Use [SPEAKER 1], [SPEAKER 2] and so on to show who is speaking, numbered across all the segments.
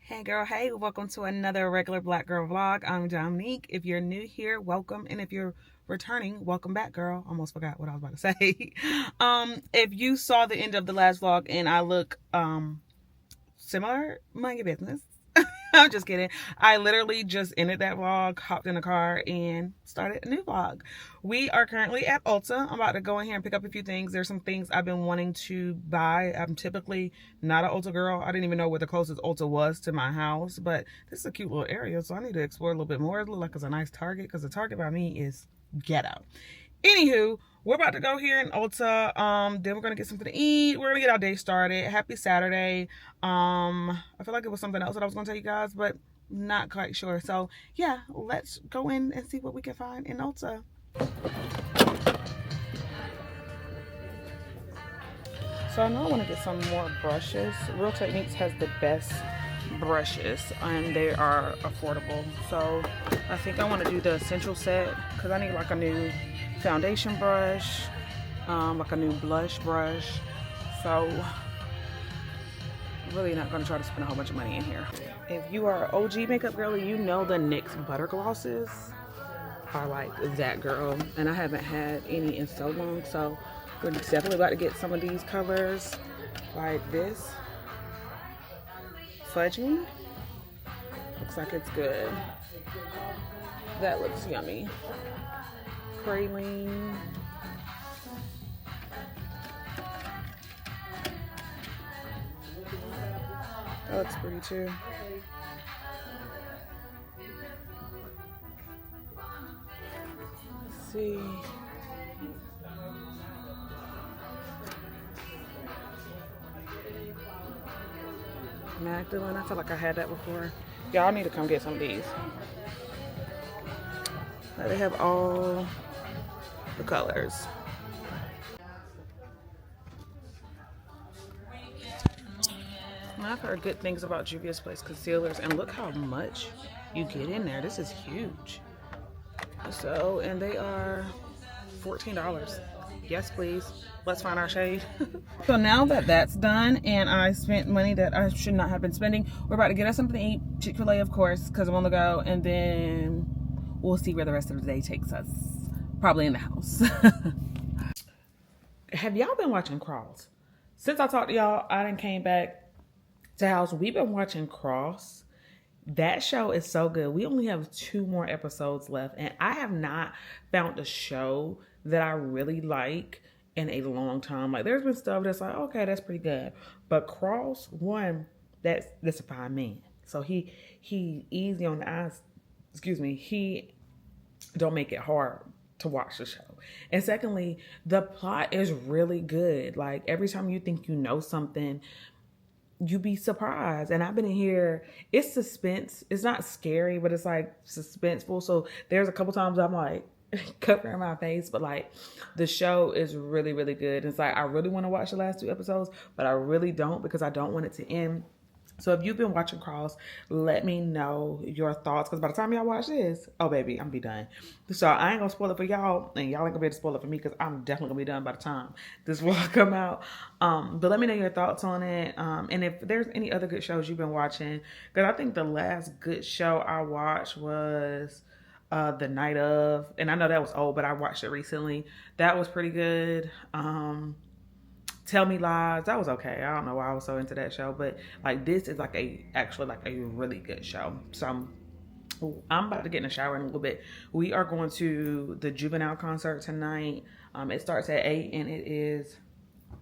[SPEAKER 1] Hey girl, hey, welcome to another regular black girl vlog. I'm Dominique. If you're new here, welcome, and if you're returning, welcome back, girl. Almost forgot what I was about to say. If you saw the end of the last vlog and I look similar, mind your business. I'm just kidding. I literally just ended that vlog, hopped in the car, and started a new vlog. We are currently at Ulta. I'm about to go in here and pick up a few things. There's some things I've been wanting to buy. I'm typically not an Ulta girl. I didn't even know where the closest Ulta was to my house, but this is a cute little area, so I need to explore a little bit more. It looks like it's a nice Target, because the Target by me is ghetto. Anywho, we're about to go here in Ulta. Then we're gonna get something to eat. We're gonna get our day started. Happy Saturday. I feel like it was something else that I was gonna tell you guys, but not quite sure. So yeah, let's go in and see what we can find in Ulta. So I know I want to get some more brushes. Real Techniques has the best brushes and they are affordable. So I think I want to do the essential set because I need like a new foundation brush, like a new blush brush. So really not going to try to spend a whole bunch of money in here. If you are an OG makeup girly, you know the NYX butter glosses are like that, girl, and I haven't had any in so long, so we're definitely about to get some of these colors like this. Fudge Me looks like it's good. That looks yummy. Praline. That looks pretty too. Let's see. Magdalene, I feel like I had that before. Y'all need to come get some of these. They have all the colors. I've heard good things about Juvia's Place concealers, and look how much you get in there. This is huge. So, and they are $14. Yes, please. Let's find our shade. So now that that's done and I spent money that I should not have been spending, we're about to get us something to eat. Chick-fil-A, of course, because I'm on the go, and then we'll see where the rest of the day takes us. Probably in the house. Have y'all been watching Cross? Since I talked to y'all, I done came back to the house. We've been watching Cross. That show is so good. We only have 2 more episodes left, and I have not found a show that I really like in a long time. Like, there's been stuff that's like, okay, that's pretty good, but Cross, one, that's a fine man. So he easy on the eyes. Excuse me. He don't make it hard to watch the show. And secondly, the plot is really good. Like, every time you think you know something, you be surprised. And I've been in here, it's suspense. It's not scary, but it's like suspenseful. So there's a couple times I'm like covering my face, but like the show is really, really good. It's like I really want to watch the last 2 episodes, but I really don't, because I don't want it to end. So if you've been watching Cross, let me know your thoughts, because by the time y'all watch this, oh baby, I'm gonna be done. So I ain't gonna spoil it for y'all, and y'all ain't gonna be able to spoil it for me, because I'm definitely gonna be done by the time this vlog come out. But let me know your thoughts on it, and if there's any other good shows you've been watching, because I think the last good show I watched was The Night Of, and I know that was old, but I watched it recently. That was pretty good. Tell Me Lies, that was okay. I don't know why I was so into that show, but like this is like actually like a really good show. So I'm about to get in the shower in a little bit. We are going to the Juvenile concert tonight. It starts at 8 and it's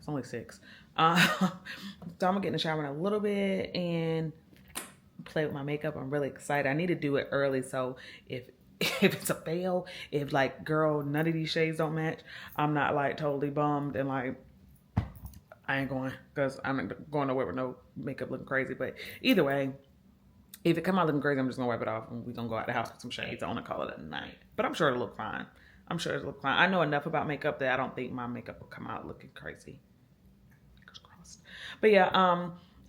[SPEAKER 1] only 6. So I'm gonna get in the shower in a little bit and play with my makeup. I'm really excited. I need to do it early, so if it's a fail, if like, girl, none of these shades don't match, I'm not like totally bummed and like I ain't going, because I'm not going nowhere with no makeup looking crazy. But either way, if it come out looking crazy, I'm just gonna wipe it off and we're gonna go out the house with some shades on and call it a night. But I'm sure it'll look fine. I'm sure it'll look fine. I know enough about makeup that I don't think my makeup will come out looking crazy. Fingers crossed. But yeah,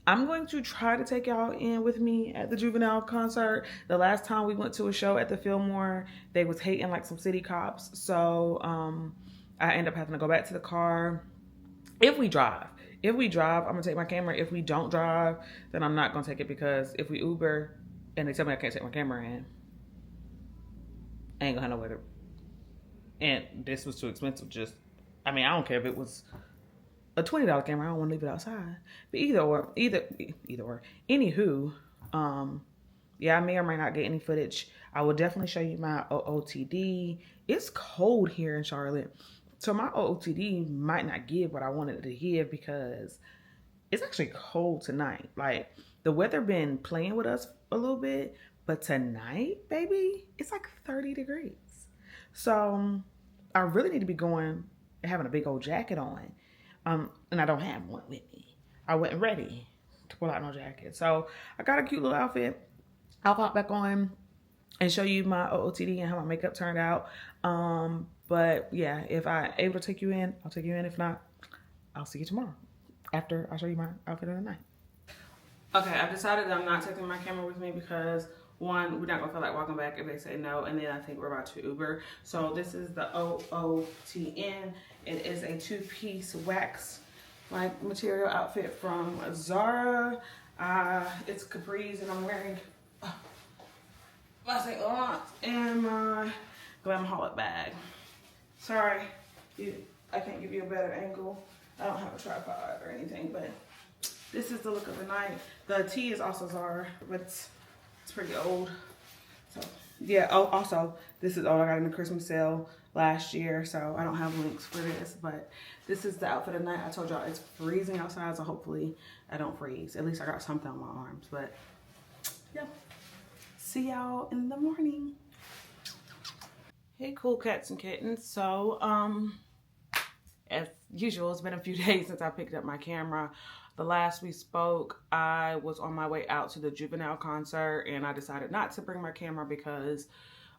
[SPEAKER 1] I'm going to try to take y'all in with me at the Juvenile concert. The last time we went to a show at the Fillmore, they was hating like some city cops. So I end up having to go back to the car. If we drive, If we drive, I'm gonna take my camera. If we don't drive, then I'm not gonna take it, because if we Uber and they tell me I can't take my camera in, I ain't gonna have nowhere to. And this was too expensive. I don't care if it was a $20 camera. I don't want to leave it outside. But either or. Anywho, yeah, I may or may not get any footage. I will definitely show you my OOTD. It's cold here in Charlotte, so my OOTD might not give what I wanted it to give, because it's actually cold tonight. Like, the weather been playing with us a little bit, but tonight, baby, it's like 30 degrees. So I really need to be going and having a big old jacket on. And I don't have one with me. I wasn't ready to pull out no jacket. So I got a cute little outfit. I'll pop back on and show you my OOTD and how my makeup turned out. But yeah, if I'm able to take you in, I'll take you in. If not, I'll see you tomorrow after I show you my outfit of the night. Okay, I've decided that I'm not taking my camera with me because, one, we're not gonna feel like walking back if they say no, and then I think we're about to Uber. So this is the OOTN. It is a 2-piece wax like material outfit from Zara. It's capris, and I'm wearing my St. Laurent and my Glamaholic bag. Sorry, I can't give you a better angle. I don't have a tripod or anything, but this is the look of the night. The tee is also Zara, but it's pretty old. So yeah. Oh, also, this is old. I got in the Christmas sale last year, so I don't have links for this, but this is the outfit of the night. I told y'all it's freezing outside, so hopefully I don't freeze. At least I got something on my arms, but yeah. See y'all in the morning. Hey, cool cats and kittens. So, as usual, it's been a few days since I picked up my camera. The last we spoke, I was on my way out to the Juvenile concert, and I decided not to bring my camera because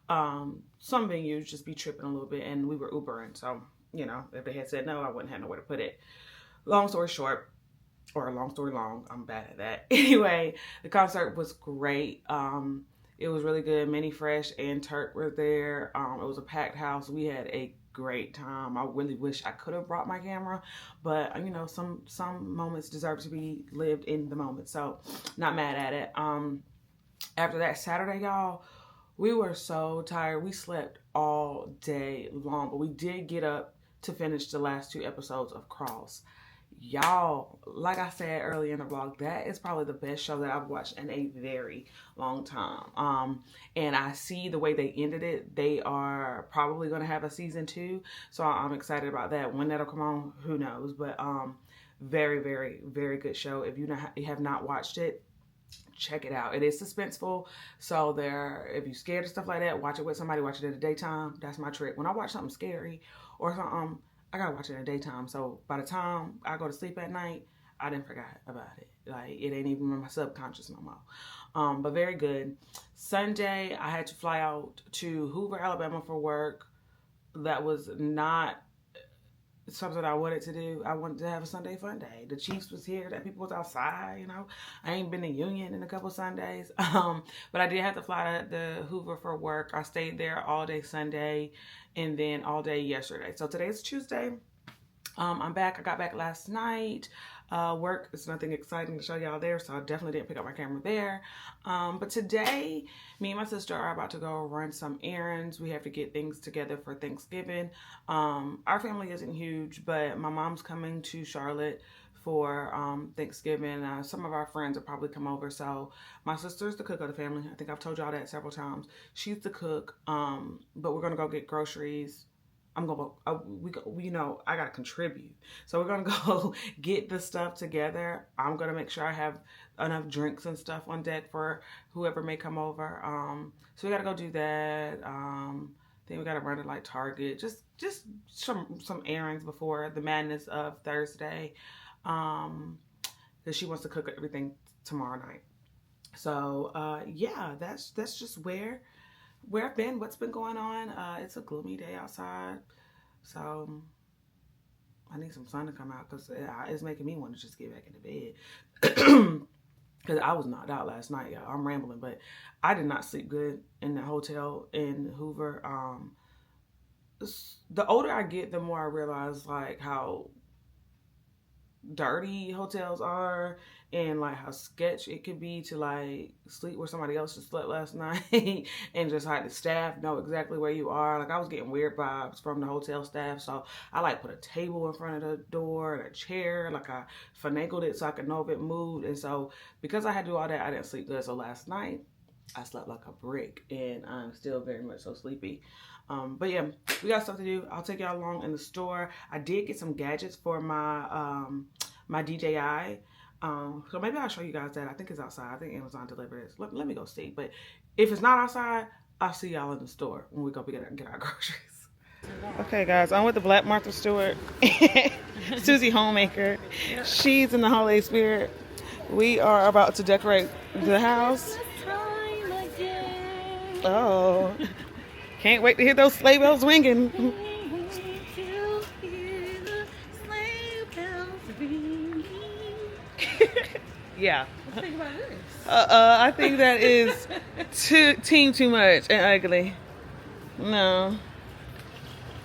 [SPEAKER 1] some venues just be tripping a little bit, and we were Ubering. So, you know, if they had said no, I wouldn't have nowhere to put it. Long story short, or long story long, I'm bad at that. Anyway, the concert was great. It was really good. Minnie Fresh and Turk were there. It was a packed house. We had a great time. I really wish I could have brought my camera, but you know, some moments deserve to be lived in the moment. So not mad at it. After that Saturday, y'all, we were so tired. We slept all day long, but we did get up to finish the last 2 episodes of Cross. Y'all, like I said earlier in the vlog, that is probably the best show that I've watched in a very long time. And I see the way they ended it. They are probably going to have a season 2, so I'm excited about that. When that'll come on, who knows? But very, very, very good show. If you have not watched it, check it out. It is suspenseful, so if you're scared of stuff like that, watch it with somebody. Watch it in the daytime. That's my trick. When I watch something scary or something, I gotta watch it in the daytime, so by the time I go to sleep at night, I didn't forget about it. Like, it ain't even in my subconscious no more. But very good. Sunday, I had to fly out to Hoover, Alabama for work. That was not something I wanted to do. I wanted to have a Sunday fun day. The Chiefs was here, that people was outside, you know. I ain't been to Union in a couple Sundays. But I did have to fly to the Hoover for work. I stayed there all day Sunday and then all day yesterday. So today's Tuesday. I'm back. I got back last night. Work is nothing exciting to show y'all there, so I definitely didn't pick up my camera there. But today, me and my sister are about to go run some errands. We have to get things together for Thanksgiving. Our family isn't huge, but my mom's coming to Charlotte for Thanksgiving. Some of our friends will probably come over. So my sister's the cook of the family. I think I've told y'all that several times. She's the cook, but we're gonna go get groceries. I'm gonna, you know, I gotta contribute. So we're gonna go get the stuff together. I'm gonna make sure I have enough drinks and stuff on deck for whoever may come over. So we gotta go do that. Then we gotta run to like Target, just some errands before the madness of Thursday, because she wants to cook everything tomorrow night. So yeah, that's just where I've been, what's been going on. It's a gloomy day outside, so I need some sun to come out because it's making me want to just get back into bed. Because I was knocked out last night, y'all. I'm rambling, but I did not sleep good in the hotel in Hoover. The older I get, the more I realize like how dirty hotels are, and like how sketch it could be to like sleep where somebody else just slept last night and just like the staff know exactly where you are. Like I was getting weird vibes from the hotel staff, so I like put a table in front of the door and a chair, like I finagled it so I could know if it moved. And so because I had to do all that, I didn't sleep good. So last night I slept like a brick, and I'm still very much so sleepy. But yeah, we got stuff to do. I'll take y'all along in the store. I did get some gadgets for my my DJI. So maybe I'll show you guys that. I think it's outside. I think Amazon delivered it. Let me go see. But if it's not outside, I'll see y'all in the store when we go get our groceries. Okay, guys, I'm with the Black Martha Stewart, Susie Homemaker. She's in the holiday spirit. We are about to decorate the house. Oh, can't wait to hear those sleigh bells ringing. Yeah. What do you think about this? I think that is too much and ugly. No.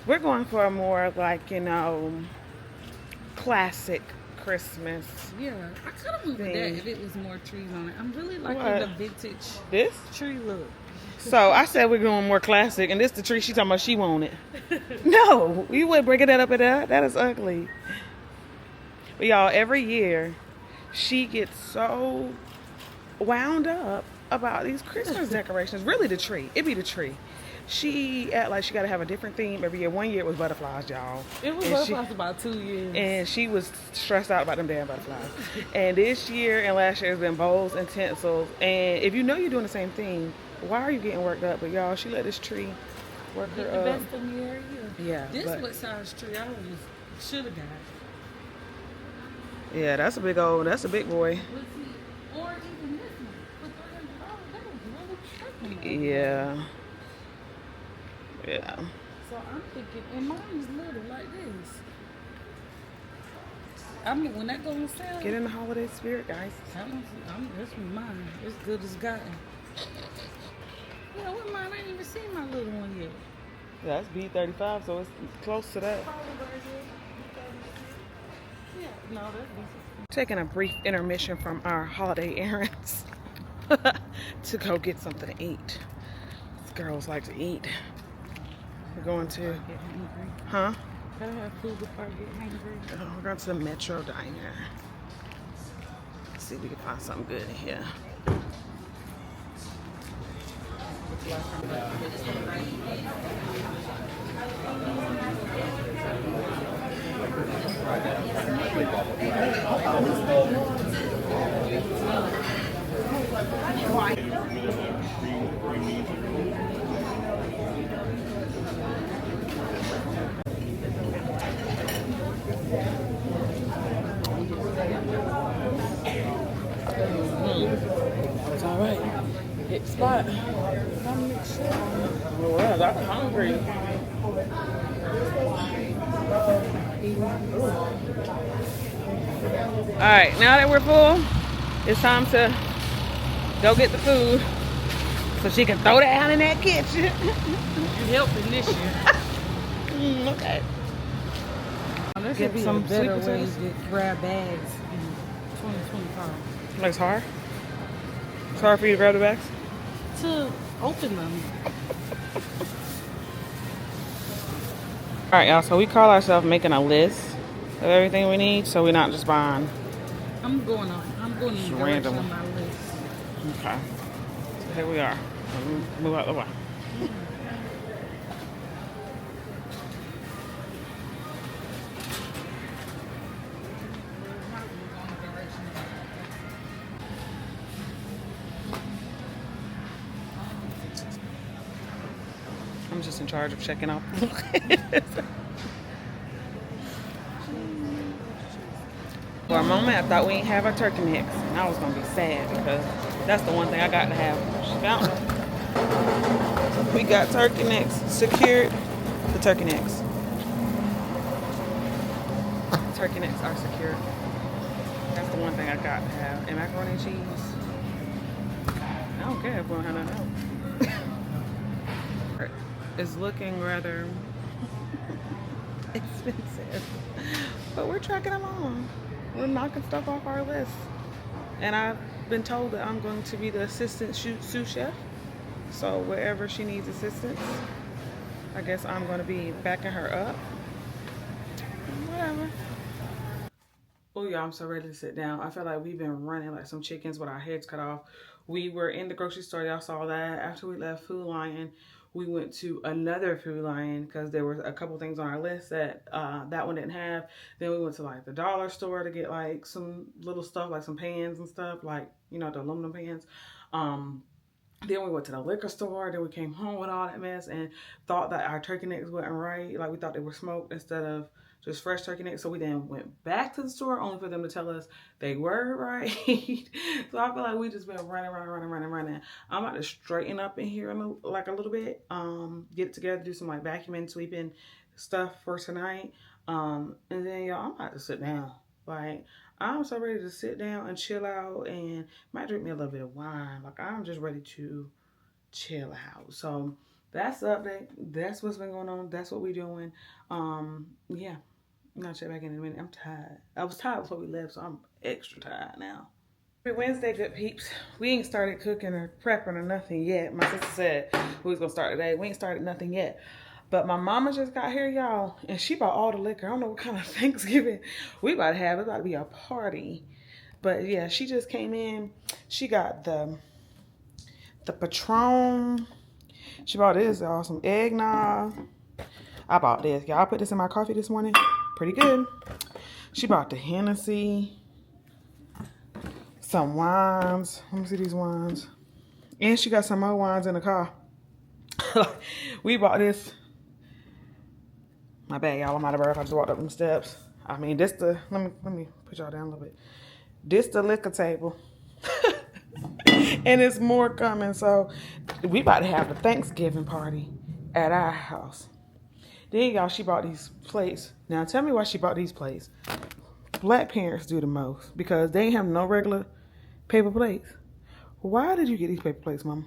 [SPEAKER 1] We're going for a more like, you know, classic Christmas.
[SPEAKER 2] Yeah, I could have moved that if it was more trees on it. I'm really liking the vintage tree look.
[SPEAKER 1] So I said we're going more classic, and this the tree she talking about she wanted. No, you wouldn't bring that up at that. That is ugly. But y'all, every year she gets so wound up about these Christmas decorations. Really the tree. It be the tree. She act like she gotta have a different theme every year. One year it was butterflies, y'all.
[SPEAKER 2] It was butterflies about 2 years.
[SPEAKER 1] And she was stressed out about them damn butterflies. And this year and last year has been bowls and tinsels. And if you know you're doing the same thing, why are you getting worked up? But y'all, she let this tree work her up.
[SPEAKER 2] The best of the area.
[SPEAKER 1] Yeah.
[SPEAKER 2] This what size tree I should have got.
[SPEAKER 1] Yeah, that's a big boy.
[SPEAKER 2] Or even this one for $300. That was really
[SPEAKER 1] Yeah. Yeah.
[SPEAKER 2] So I'm thinking, and mine is little like this. I mean, when that goes on sale,
[SPEAKER 1] get in the holiday spirit, guys.
[SPEAKER 2] This one mine. It's good as gotten. Yeah, with mine, I ain't even seen my little one yet.
[SPEAKER 1] Yeah, that's B35, so it's close to that.
[SPEAKER 2] Yeah, no, that's decent.
[SPEAKER 1] Taking a brief intermission from our holiday errands to go get something to eat. These girls like to eat. We're going to,
[SPEAKER 2] get hungry.
[SPEAKER 1] Huh?
[SPEAKER 2] Gotta have food before I get hungry.
[SPEAKER 1] We're going to the Metro Diner. Let's see if we can find something good in here. It's all right. Hit spot. Well, I'm hungry. All right, now that we're full, it's time to go get the food so she can throw that out in that kitchen.
[SPEAKER 2] You helping this year.
[SPEAKER 1] Okay.
[SPEAKER 2] There
[SPEAKER 1] Get
[SPEAKER 2] should be
[SPEAKER 1] some
[SPEAKER 2] a better
[SPEAKER 1] sweet
[SPEAKER 2] way
[SPEAKER 1] potatoes.
[SPEAKER 2] to grab bags in 2025.
[SPEAKER 1] Like it's hard? It's hard for you to grab the bags?
[SPEAKER 2] To open them.
[SPEAKER 1] All right, y'all, so we call ourselves making a list of everything we need, so we're not just buying.
[SPEAKER 2] I'm going in the direction of my list.
[SPEAKER 1] Okay. So here we are. Move out the way. I'm just in charge of checking out. For a moment, I thought we didn't have our turkey necks, and I was gonna be sad because that's the one thing I got to have. She found it. We got turkey necks secured. The turkey necks. Turkey necks are secured. That's the one thing I got to have. And macaroni and cheese. I don't care if we don't have nothing else. It's looking rather expensive, but we're trucking along. we're knocking stuff off our list. And I've been told that I'm going to be the assistant sous chef. So wherever she needs assistance, I guess I'm going to be backing her up. Whatever. Oh, yeah, I'm so ready to sit down. I feel like we've been running like some chickens with our heads cut off. We were in the grocery store. Y'all saw that. After we left Food Lion, we went to another Food Lion because there were a couple things on our list that that one didn't have. Then we went to like the dollar store to get like some little stuff, like some pans and stuff, like, you know, the aluminum pans. Then we went to the liquor store. Then we came home with all that mess and thought that our turkey necks weren't right. Like we thought they were smoked instead of just fresh turkey necks. So we then went back to the store only for them to tell us they were right. So I feel like we just been running. I'm about to straighten up in here in like a little bit. Get it together, do some like vacuuming, sweeping stuff for tonight. And then y'all, I'm about to sit down. Like I'm so ready to sit down and chill out and might drink me a little bit of wine. Like I'm just ready to chill out. So that's the update. That's what's been going on. That's what we're doing. Yeah. I'm gonna check back in a minute. I'm tired. I was tired before we left, so I'm extra tired now. Happy Wednesday, good peeps. We ain't started cooking or prepping or nothing yet. My sister said we was gonna start today. We ain't started nothing yet. But my mama just got here, y'all, and she bought all the liquor. I don't know what kind of Thanksgiving we about to have. It's about to be a party. But yeah, she just came in. She got the Patron. She bought this, y'all, some eggnog. I bought this. Y'all, I put this in my coffee this morning. Pretty good. She bought the Hennessy. Some wines. Let me see these wines. And she got some more wines in the car. We bought this. My bad, y'all. I'm out of breath. I just walked up them steps. I mean, this the let me put y'all down a little bit. This the liquor table. And it's more coming. So we about to have the Thanksgiving party at our house. Then y'all, she bought these plates. Now tell me why she bought these plates. Black parents do the most because they ain't have no regular paper plates. Why did you get these paper plates, Mama?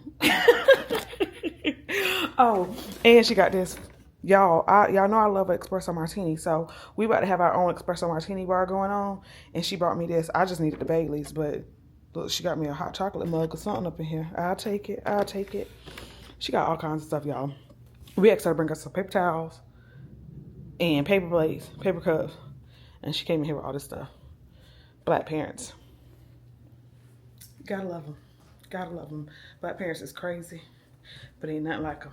[SPEAKER 1] Oh, and she got this. Y'all know I love an espresso martini, so we about to have our own espresso martini bar going on, and she brought me this. I just needed the Baileys, but look, she got me a hot chocolate mug or something up in here. I'll take it. She got all kinds of stuff, y'all. We asked her to bring us some paper towels and paper plates, paper cups, and she came in here with all this stuff. Black parents. Gotta love them. Gotta love them. Black parents is crazy, but ain't nothing like them.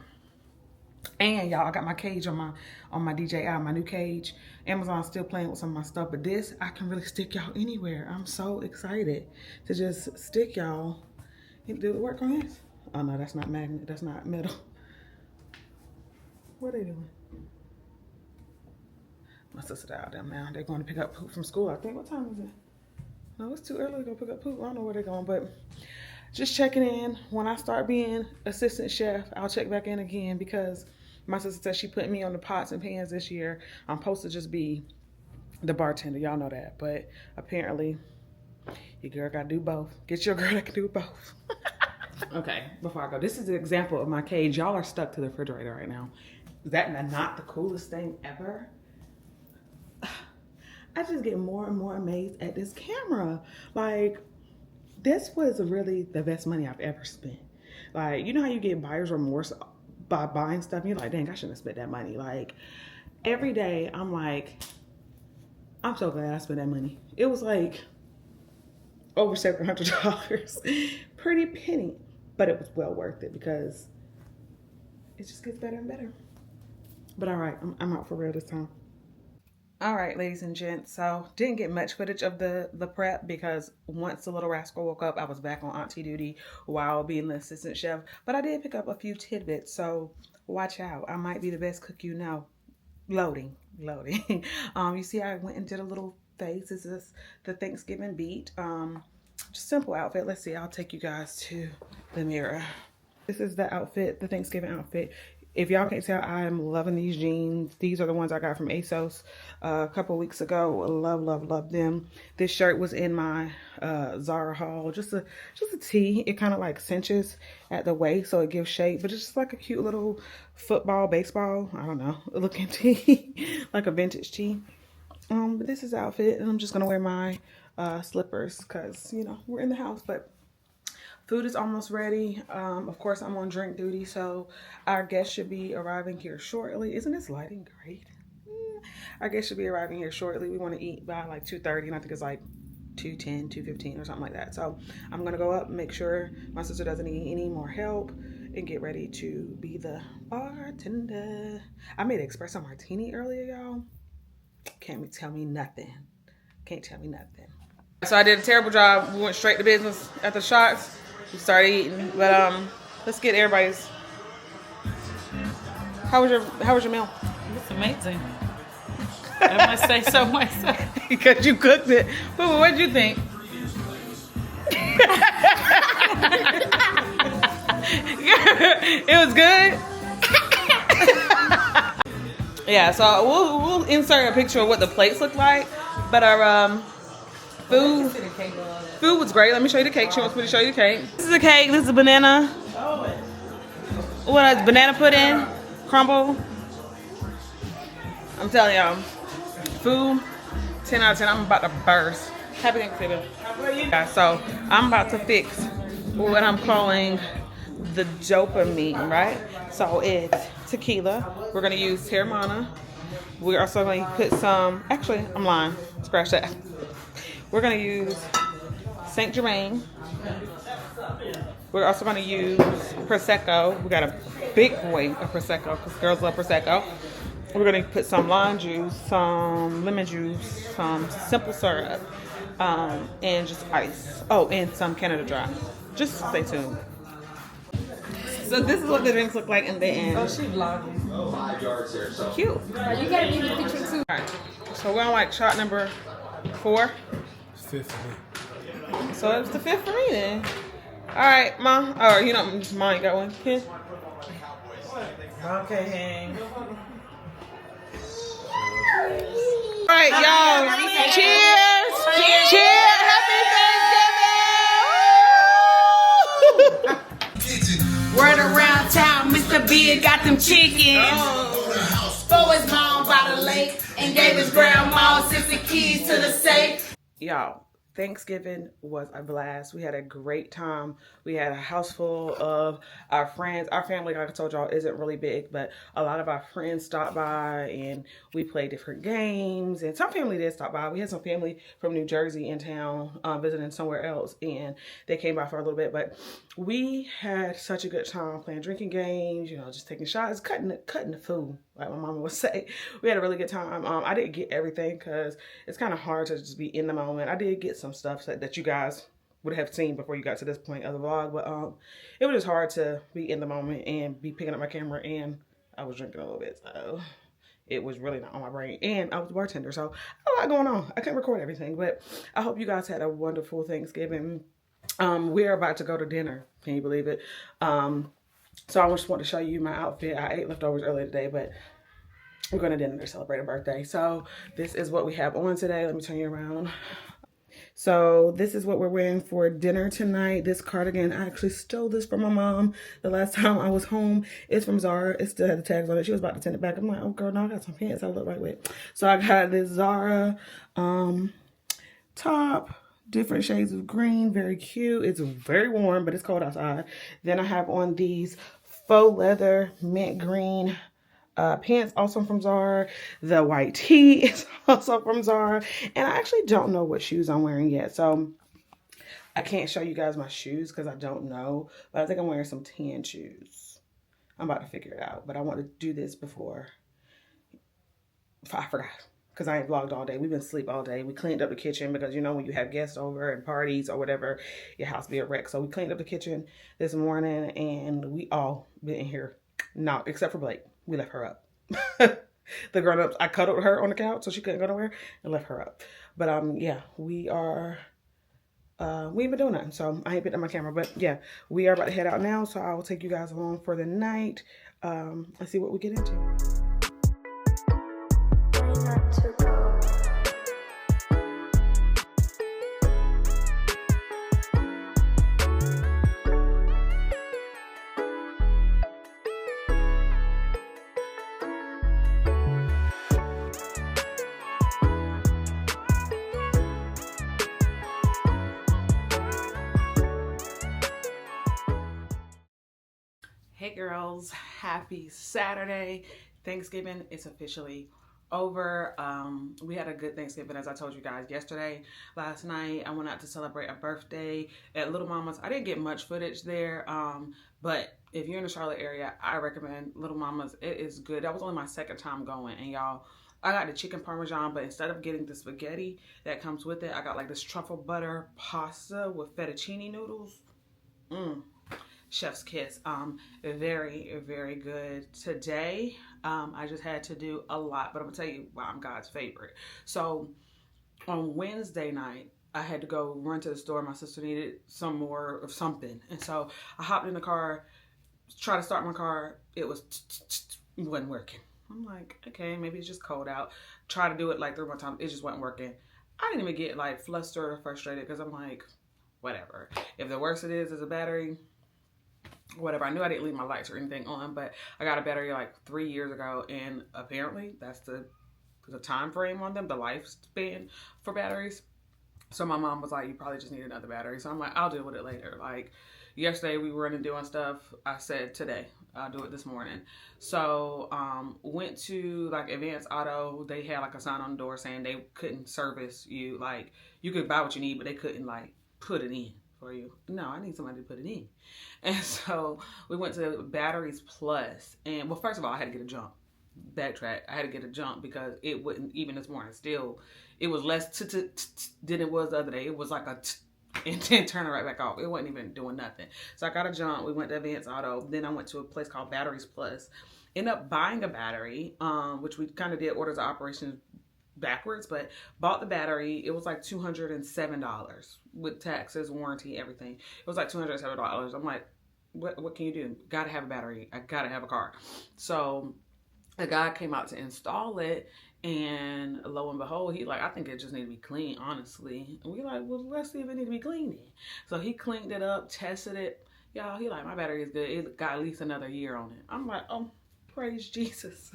[SPEAKER 1] And y'all, I got my cage on my DJI, my new cage. Amazon's still playing with some of my stuff, but this, I can really stick y'all anywhere. I'm so excited to just stick y'all. Did it work on this? Oh no, that's not magnet, that's not metal. What are they doing? My sister out there now. They're going to pick up poop from school. I think, what time is it? No, it's too early to go pick up poop. I don't know where they're going, but just checking in. When I start being assistant chef, I'll check back in again because my sister said she put me on the pots and pans this year. I'm supposed to just be the bartender. Y'all know that. But apparently, your girl got to do both. Get your girl that can do both. Okay, before I go, this is an example of my cage. Y'all are stuck to the refrigerator right now. Is that not the coolest thing ever? I just get more and more amazed at this camera. Like, this was really the best money I've ever spent. Like, you know how you get buyer's remorse by buying stuff? And you're like, dang, I shouldn't have spent that money. Like, every day, I'm like, I'm so glad I spent that money. It was like over $700. Pretty penny. But it was well worth it because it just gets better and better. But all right, I'm out for real this time. All right, ladies and gents, so didn't get much footage of the prep because once the little rascal woke up, I was back on auntie duty while being the assistant chef. But I did pick up a few tidbits, so watch out. I might be the best cook you know. Loading. You see I went and did a little face. This is the Thanksgiving beat. Just simple outfit. Let's see, I'll take you guys to the mirror. This is the outfit, the Thanksgiving outfit. If y'all can't tell, I am loving these jeans. These are the ones I got from ASOS a couple weeks ago. Love them. This shirt was in my Zara haul. Just a tee. It kind of like cinches at the waist, so it gives shape. But it's just like a cute little football, baseball, I don't know, looking tee. Like a vintage tee. But this is the outfit, and I'm just gonna wear my slippers because you know we're in the house. But food is almost ready. Of course, I'm on drink duty, so our guests should be arriving here shortly. Isn't this lighting great? Our guests should be arriving here shortly. We want to eat by like 2:30, and I think it's like 2:10, 2:15 or something like that. So I'm gonna go up, make sure my sister doesn't need any more help, and get ready to be the bartender. I made an espresso martini earlier, y'all. Can't tell me nothing. Can't tell me nothing. So I did a terrible job. We went straight to business at the shots. We started eating, but let's get everybody's. How was your meal?
[SPEAKER 2] It's amazing. I must say so myself.
[SPEAKER 1] Because you cooked it. But what did you think? It was good. Yeah, so we'll insert a picture of what the plates look like. But our food was great. Let me show you the cake. She wants me to show you the cake. This is the cake. This is a banana. What is banana pudding? Crumble. I'm telling y'all, food, 10 out of 10. I'm about to burst. Happy Thanksgiving. Yeah, so I'm about to fix what I'm calling the dopamine, right? So it's tequila. We're gonna use Terramana. We're also gonna put some, actually, I'm lying, scratch that. We're gonna use Saint Germain. We're also gonna use Prosecco. We got a big boy of Prosecco because girls love Prosecco. We're gonna put some lime juice, some lemon juice, some simple syrup, and just ice. Oh, and some Canada Dry. Just stay tuned. So this is what the drinks look like in the end.
[SPEAKER 2] Oh, she vlogging.
[SPEAKER 3] 5 yards there, so.
[SPEAKER 1] Cute.
[SPEAKER 4] You gotta be the picture too.
[SPEAKER 1] All right. So we're on like shot number 4.
[SPEAKER 5] Fifth for me.
[SPEAKER 1] So it was the 5th for me then. All right, Mom. Or you know, Mom, you got one. Kid.
[SPEAKER 2] Okay, hang.
[SPEAKER 1] All right, y'all. Cheers. Cheers. Happy Thanksgiving.
[SPEAKER 6] Word around town, Mr. Big got them chickens. For his mom by the lake and gave his grandma 60 keys to the safe.
[SPEAKER 1] Y'all, Thanksgiving was a blast. We had a great time. We had a house full of our friends. Our family, like I told y'all, isn't really big, but a lot of our friends stopped by and we played different games. And some family did stop by. We had some family from New Jersey in town visiting somewhere else, and they came by for a little bit. But we had such a good time playing drinking games, you know, just taking shots, cutting the food, like my mama would say. We had a really good time. I didn't get everything because it's kind of hard to just be in the moment. I did get some stuff that you guys would have seen before you got to this point of the vlog, but it was just hard to be in the moment and be picking up my camera, and I was drinking a little bit, so it was really not on my brain, and I was a bartender, so a lot going on. I couldn't record everything, but I hope you guys had a wonderful Thanksgiving. We're about to go to dinner. Can you believe it? So I just want to show you my outfit. I ate leftovers earlier today, but we're going to dinner to celebrate a birthday. So this is what we have on today. Let me turn you around. So this is what we're wearing for dinner tonight. This cardigan, I actually stole this from my mom the last time I was home. It's from Zara. It still had the tags on it. She was about to send it back. I'm like, oh girl, no, I got some pants I look right with. So I got this Zara top, different shades of green, very cute. It's very warm, but it's cold outside. Then I have on these faux leather mint green pants, also from Zara. The white tee is also from Zara. And I actually don't know what shoes I'm wearing yet, so I can't show you guys my shoes because I don't know. But I think I'm wearing some tan shoes. I'm about to figure it out, but I want to do this before I forgot, because I ain't vlogged all day. We've been asleep all day. We cleaned up the kitchen because, you know, when you have guests over and parties or whatever, your house be a wreck. So we cleaned up the kitchen this morning, and we all been in here, not except for Blake. We left her up. The grown-ups, I cuddled her on the couch so she couldn't go nowhere and left her up. But yeah, we ain't been doing nothing, so I ain't picked up my camera. But yeah, we are about to head out now, so I will take you guys along for the night. Let's see what we get into. Hey girls, happy Saturday. Thanksgiving is officially over. We had a good Thanksgiving, as I told you guys yesterday. Last night I went out to celebrate a birthday at Little Mama's. I didn't get much footage there, but if you're in the Charlotte area, I recommend Little Mama's. It is good. That was only my second time going, and y'all, I got the chicken parmesan, but instead of getting the spaghetti that comes with it, I got like this truffle butter pasta with fettuccine noodles. Chef's kiss. Very, very good. Today, I just had to do a lot, but I'm gonna tell you why I'm God's favorite. So on Wednesday night, I had to go run to the store. My sister needed some more of something, and so I hopped in the car, try to start my car. It wasn't working. I'm like, okay, maybe it's just cold out. Try to do it like 3 more times. It just wasn't working. I didn't even get like flustered or frustrated because I'm like, whatever. If the worst it is a battery, whatever. I knew I didn't leave my lights or anything on, but I got a battery like 3 years ago, and apparently that's the time frame on them, the lifespan for batteries. So my mom was like, you probably just need another battery. So I'm like, I'll deal with it later. Like yesterday we were running doing stuff. I said today I'll do it this morning. So went to like Advanced Auto. They had like a sign on the door saying they couldn't service you. Like you could buy what you need, but they couldn't like put it in for you. No, I need somebody to put it in. And so we went to Batteries Plus, and well, first of all, I had to get a jump. Backtrack. I had to get a jump because it wouldn't, even this morning, still, it was less than it was the other day. It was like a and then turn it right back off. It wasn't even doing nothing. So I got a jump. We went to Advanced Auto. Then I went to a place called Batteries Plus. Ended up buying a battery, which we kind of did orders of operations backwards, but bought the battery. It was like $207 with taxes, warranty, everything. It was like $207. I'm like, what can you do? Gotta have a battery. I gotta have a car. So a guy came out to install it, and lo and behold, he like, I think it just need to be clean, honestly. And we like, well, let's see if it need to be cleaned. So he cleaned it up, tested it. Y'all, he like, my battery is good. It got at least another year on it. I'm like, oh, praise Jesus.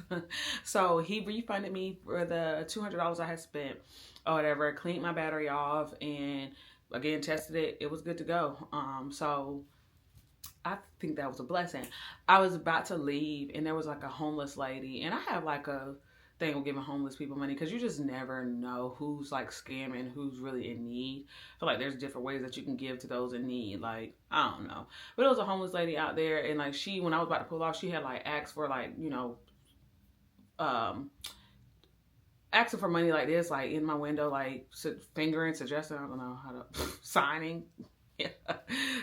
[SPEAKER 1] So he refunded me for the $200 I had spent or whatever, cleaned my battery off, and again, tested it. It was good to go. So I think that was a blessing. I was about to leave, and there was like a homeless lady, and I have like a thing with giving homeless people money because you just never know who's like scamming, who's really in need. I feel like there's different ways that you can give to those in need. Like, I don't know. But there was a homeless lady out there, and like she, when I was about to pull off, she had like asked for like, you know, asking for money like this, like in my window, like fingering, suggesting, I don't know how to, signing. Yeah.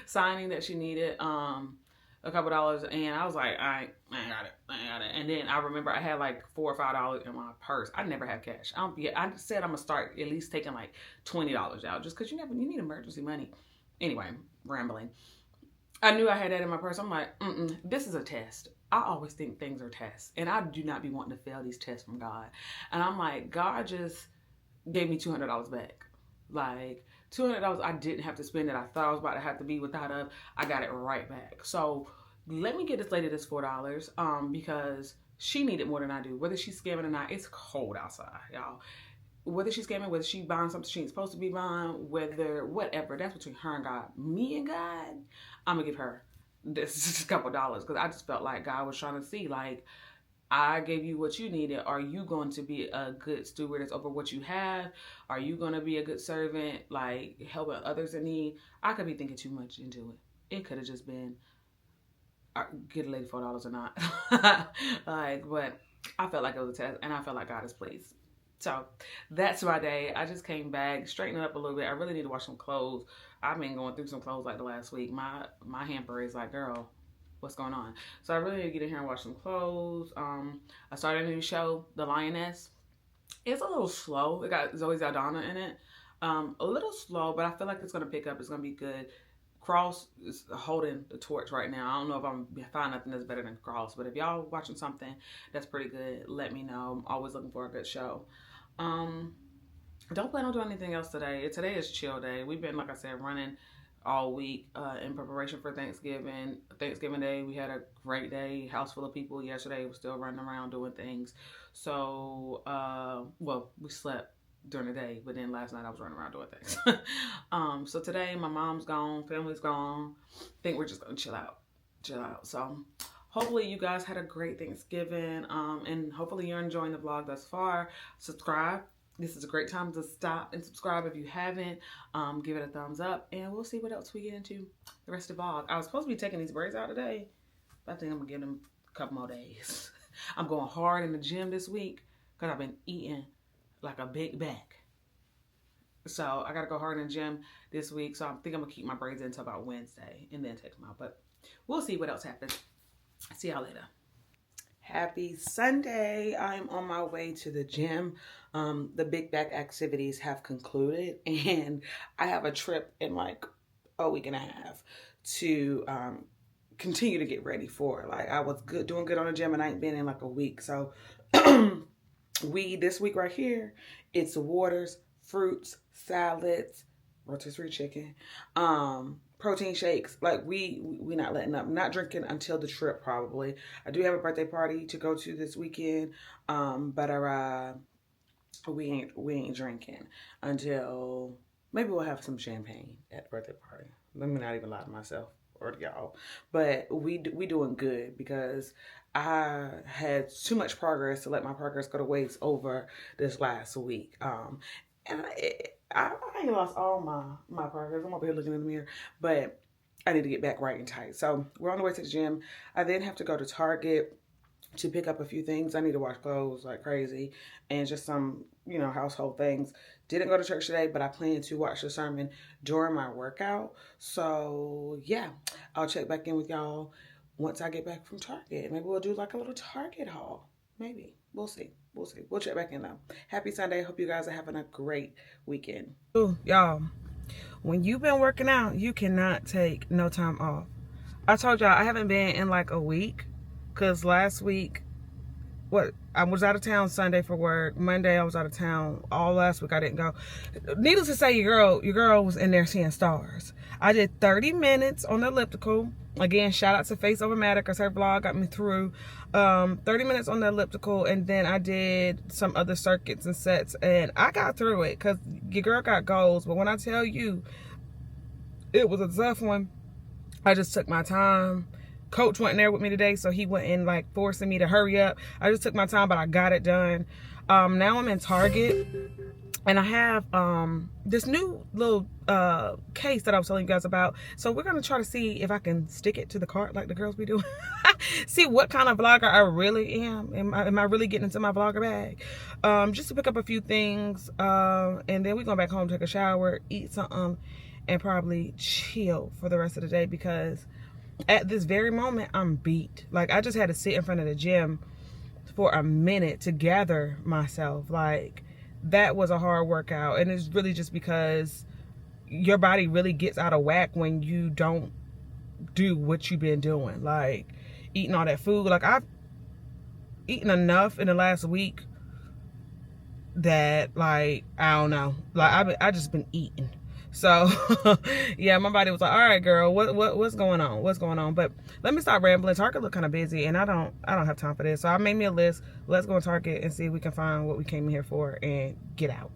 [SPEAKER 1] Signing that she needed a couple dollars, and I was like, I ain't got it. And then I remember I had like $4 or $5 in my purse. I never have cash. I said I'm gonna start at least taking like $20 out, just because you need emergency money. Anyway, rambling. I knew I had that in my purse. I'm like, this is a test. I always think things are tests, and I do not be wanting to fail these tests from God. And I'm like, God just gave me $200 back. Like, $200 I didn't have to spend it. I thought I was about to have to be without a, I got it right back. So let me get this lady this $4 because she needed more than I do. Whether she's scamming or not, it's cold outside, y'all. Whether she's scamming, whether she's buying something she ain't supposed to be buying, whether whatever, that's between her and God. Me and God, I'm gonna give her this couple dollars because I just felt like God was trying to see, like, I gave you what you needed. Are you going to be a good stewardess over what you have? Are you going to be a good servant, like helping others in need? I could be thinking too much into it. It could have just been, get a lady $4 or not. Like, but I felt like it was a test, and I felt like God is pleased. So that's my day. I just came back, straightened up a little bit. I really need to wash some clothes. I've been going through some clothes like the last week. My hamper is like, girl, what's going on? So I really need to get in here and wash some clothes. I started a new show, The Lioness. It's a little slow. It got Zoe Saldana in it. A little slow, but I feel like it's going to pick up. It's going to be good. Cross is holding the torch right now. I don't know if I'm find nothing that's better than Cross, but if y'all watching something that's pretty good, let me know. I'm always looking for a good show. Don't plan on doing anything else today. Today is chill day. We've been, like I said, running all week in preparation for Thanksgiving. Thanksgiving Day, we had a great day. House full of people. Yesterday, we were still running around doing things. So, well, we slept during the day, but then last night I was running around doing things. So today, my mom's gone, family's gone. I think we're just gonna chill out. So, hopefully you guys had a great Thanksgiving, and hopefully you're enjoying the vlog thus far. Subscribe. This is a great time to stop and subscribe if you haven't. Give it a thumbs up, and we'll see what else we get into the rest of the vlog. I was supposed to be taking these braids out today, but I think I'm gonna give them a couple more days. I'm going hard in the gym this week because I've been eating like a big bag. So I gotta go hard in the gym this week. So I think I'm gonna keep my braids in until about Wednesday and then take them out. But we'll see what else happens. See y'all later. Happy Sunday. I'm on my way to the gym. The big back activities have concluded and I have a trip in like a week and a half to continue to get ready for it. Like I was doing good on the gym and I ain't been in like a week. So this week right here, it's waters, fruits, salads, rotisserie chicken, protein shakes. Like we not letting up. Not drinking until the trip probably. I do have a birthday party to go to this weekend, but we ain't drinking until maybe we'll have some champagne at the birthday party. Let me not even lie to myself or to y'all, but we doing good because I had too much progress to let my progress go to waste over this last week. And I ain't lost all my progress. I'm over here looking in the mirror, but I need to get back right and tight. So we're on the way to the gym. I then have to go to Target to pick up a few things. I need to wash clothes like crazy and just some, household things. Didn't go to church today, but I plan to watch the sermon during my workout. So yeah, I'll check back in with y'all once I get back from Target. Maybe we'll do like a little Target haul. Maybe. We'll see. We'll check back in though. Happy Sunday. Hope you guys are having a great weekend. Ooh, y'all, when you've been working out, you cannot take no time off. I told y'all I haven't been in like a week because last week, I was out of town Sunday for work. Monday I was out of town. All last week I didn't go. Needless to say, your girl was in there seeing stars. I did 30 minutes on the elliptical. Again, shout out to Face Over Matter because her vlog got me through 30 minutes on the elliptical, and then I did some other circuits and sets, and I got through it because your girl got goals. But when I tell you it was a tough one, I just took my time. Coach wasn't there with me today, so he wasn't like forcing me to hurry up. I just took my time, but I got it done. Now I'm in Target, and I have this new little case that I was telling you guys about. So we're gonna try to see if I can stick it to the cart like the girls be doing. See what kind of vlogger I really am. Am I really getting into my vlogger bag? Just to pick up a few things, and then we're going back home, take a shower, eat something, and probably chill for the rest of the day because at this very moment I'm beat. Like I just had to sit in front of the gym for a minute to gather myself. Like that was a hard workout, and it's really just because your body really gets out of whack when you don't do what you've been doing, like eating all that food. Like I've eaten enough in the last week that like I don't know, like I just been eating. So yeah, my body was like, all right girl, what's going on? But let me stop rambling. Target look kind of busy and I don't have time for this. So I made me a list. Let's go to Target and see if we can find what we came in here for and get out.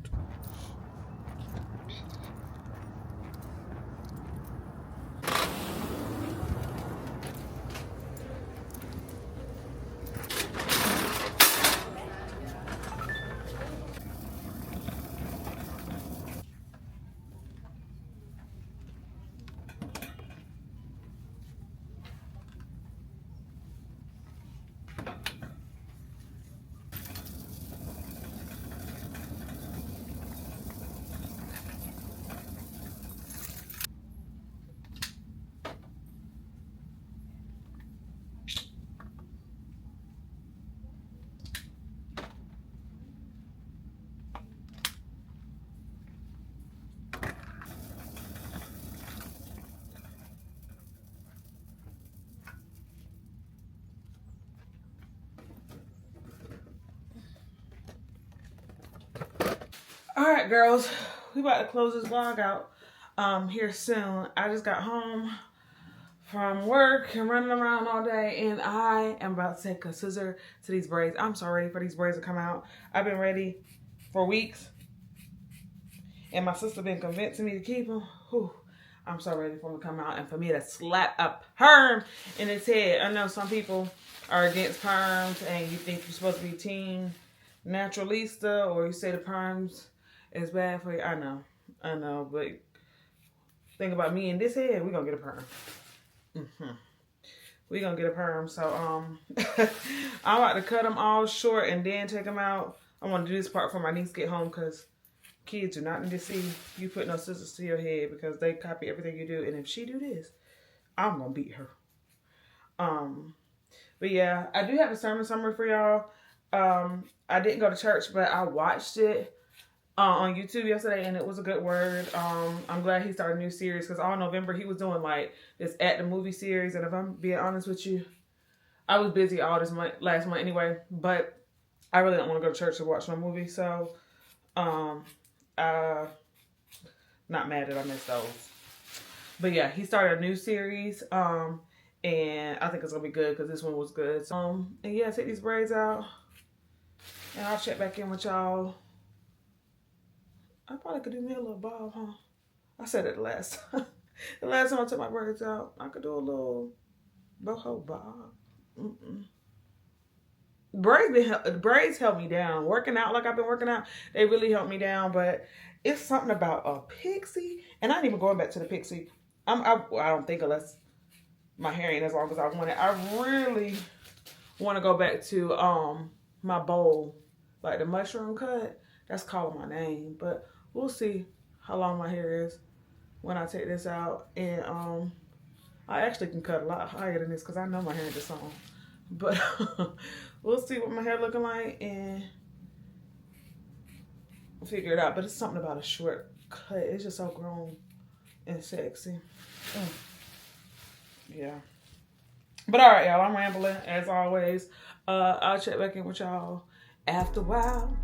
[SPEAKER 1] All right, girls, we about to close this vlog out here soon. I just got home from work and running around all day, and I am about to take a scissor to these braids. I'm so ready for these braids to come out. I've been ready for weeks, and my sister been convincing me to keep them. Whew. I'm so ready for him to come out and for me to slap a perm in his head. I know some people are against perms and you think you're supposed to be team naturalista, or you say the perms is bad for you. I know, but think about me in this head, we're gonna get a perm. We're gonna get a perm. So I'm about to cut them all short and then take them out. I want to do this part before my niece get home, because kids do not need to see you put no scissors to your head, because they copy everything you do. And if she do this, I'm gonna beat her. But yeah, I do have a sermon summary for y'all. I didn't go to church, but I watched it on YouTube yesterday, and it was a good word. I'm glad he started a new series, because all November he was doing like this at the movie series. And if I'm being honest with you, I was busy all this month, last month anyway, but I really don't want to go to church to watch my movie. So, not mad that I missed those. But yeah, he started a new series, and I think it's gonna be good, because this one was good. So, and yeah, take these braids out, and I'll check back in with y'all. I probably could do me a little bob, huh? I said it the last time. The last time I took my braids out, I could do a little boho bob. Braids help me down. Working out like I've been working out, they really help me down. But it's something about a pixie, and I ain't even going back to the pixie. I don't think, unless my hair ain't as long as I want it. I really want to go back to my bowl, like the mushroom cut. That's calling my name, but we'll see how long my hair is when I take this out. And I actually can cut a lot higher than this, because I know my hair is on. But we'll see what my hair looking like and figure it out. But it's something about a short cut. It's just so grown and sexy. Yeah. But all right, y'all, I'm rambling as always. I'll check back in with y'all after a while.